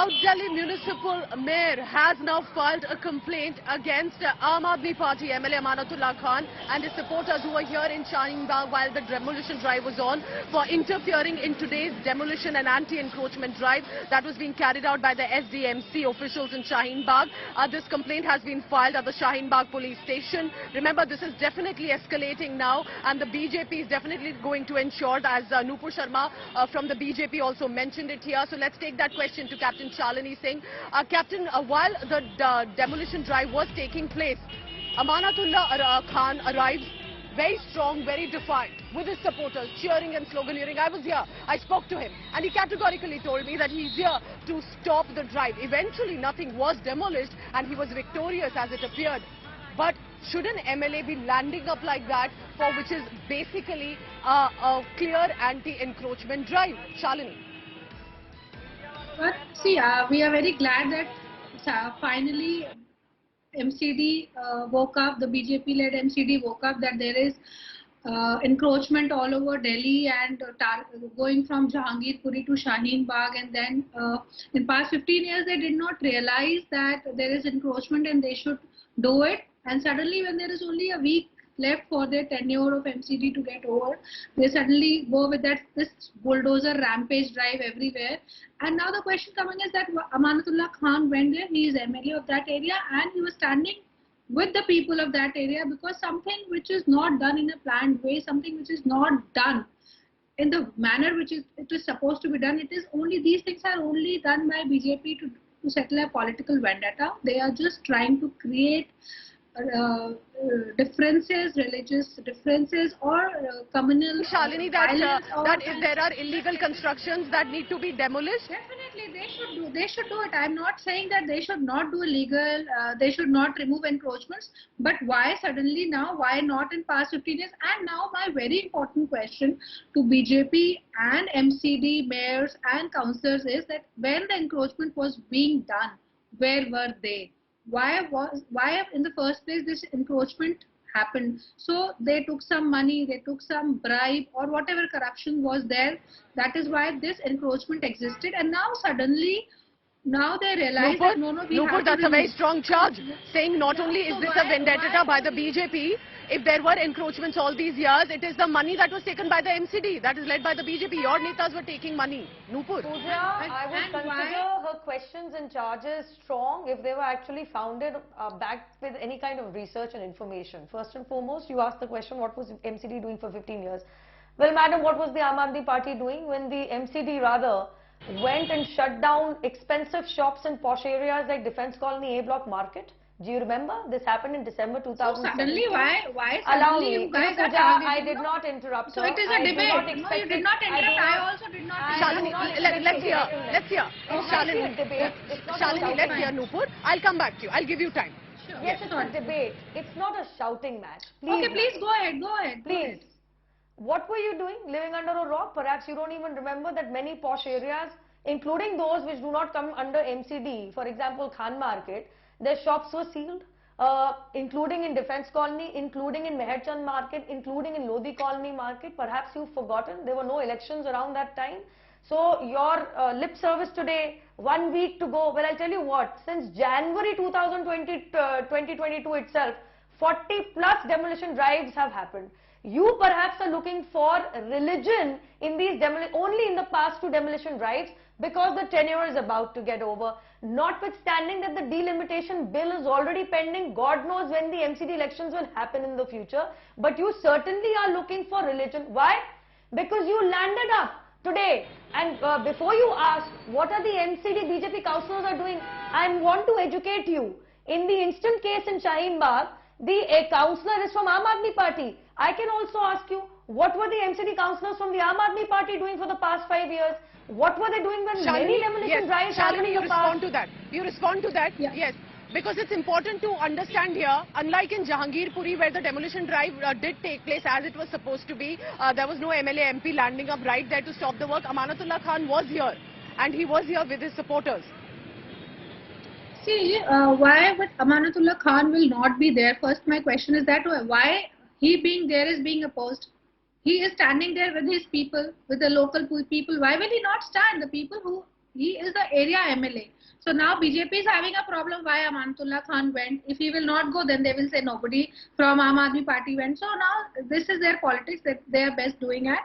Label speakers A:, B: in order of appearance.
A: South Delhi Municipal Mayor has now filed a complaint against Aam Aadmi Party MLA Amanatullah Khan and his supporters who were here in Shaheen Bagh while the demolition drive was on for interfering in today's demolition and anti-encroachment drive that was being carried out by the SDMC officials in Shaheen Bagh. This complaint has been filed at the Shaheen Bagh police station. Remember, this is definitely escalating now, and the BJP is definitely going to ensure, as Nupur Sharma from the BJP also mentioned it here. So let's take that question to Captain Shalini Singh. Captain, while the demolition drive was taking place, Amanatullah Khan arrives very strong, very defiant, with his supporters cheering and sloganeering. I was here, I spoke to him, and he categorically told me that he's here to stop the drive. Eventually nothing was demolished and he was victorious as it appeared. But should an MLA be landing up like that, for which is basically a clear anti-encroachment drive? Shalini.
B: But see, we are very glad that finally MCD woke up, the BJP-led MCD woke up that there is encroachment all over Delhi and going from Jahangirpuri to Shaheen Bagh, and then in past 15 years they did not realize that there is encroachment and they should do it, and suddenly when there is only a week left for their tenure of MCD to get over, they suddenly go with this bulldozer rampage drive everywhere. And now the question coming is that Amanatullah Khan went there, he is MLA of that area, and he was standing with the people of that area, because something which is not done in a planned way, something which is not done in the manner which it is supposed to be done, these things are only done by BJP to settle a political vendetta. They are just trying to create differences, religious differences, or communal
A: Shalini, that if there are illegal constructions that need to be demolished,
B: definitely they should do it. I'm not saying that they should not do illegal, they should not remove encroachments, but why suddenly now, why not in past 15 years? And now my very important question to BJP and MCD mayors and councillors is that when the encroachment was being done, where were they? Why in the first place this encroachment happened? So they took some money, they took some bribe, or whatever corruption was there. That is why this encroachment existed, and now suddenly they realize that
A: Nupur, that's a very strong charge, saying not only is this a vendetta by the BJP, if there were encroachments all these years, it is the money that was taken by the MCD, that is led by the BJP. Your netas were taking money. Nupur.
C: Pooja, I would consider her questions and charges strong if they were actually founded, backed with any kind of research and information. First and foremost, you asked the question, what was MCD doing for 15 years? Well, madam, what was the Aam Aadmi Party doing when the MCD rather went and shut down expensive shops in posh areas like Defence Colony A Block Market? Do you remember? This happened in December 2017.
B: So suddenly, why
C: Allow
B: suddenly
C: me.
B: you guys
C: Pooja, I did not interrupt.
B: So it is a debate. No, you did not interrupt. I also did not.
A: Shalini, let's hear. Shalini, let's hear Nupur. I'll come back to you. I'll give you time.
C: Sure. Yes, it's a debate. It's not a shouting match. Please.
B: Okay, please go ahead.
C: Please. What were you doing? Living under a rock? Perhaps you don't even remember that many posh areas, including those which do not come under MCD, for example, Khan Market, their shops were sealed, including in Defence Colony, including in Meherchand Market, including in Lodi Colony Market. Perhaps you've forgotten, there were no elections around that time. So your lip service today, 1 week to go. Well, I'll tell you what, since January 2022 itself, 40 plus demolition drives have happened. You perhaps are looking for religion in these only in the past 2 demolition drives, because the tenure is about to get over. Notwithstanding that the delimitation bill is already pending, God knows when the MCD elections will happen in the future, but you certainly are looking for religion. Why? Because you landed up today, and before you ask what are the MCD BJP councillors are doing, I want to educate you. In the instant case in Shaheen Bagh, the councillor is from Aam Aadmi Party. I can also ask you, what were the MCD councillors from the Aam Aadmi Party doing for the past 5 years? What were they doing when many demolition drives happened in the past?
A: You respond to that?
B: Yeah.
A: Yes. Because it's important to understand here, unlike in Jahangirpuri where the demolition drive did take place as it was supposed to be, there was no MLA MP landing up right there to stop the work. Amanatullah Khan was here, and he was here with his supporters.
B: See, why would Amanatullah Khan will not be there? First, my question is that why he being there is being opposed. He is standing there with his people, with the local people. Why will he not stand? The people who He is the area MLA. So now BJP is having a problem why Amanatullah Khan went. If he will not go, then they will say nobody from Aam Aadmi Party went. So now this is their politics that they are best doing at.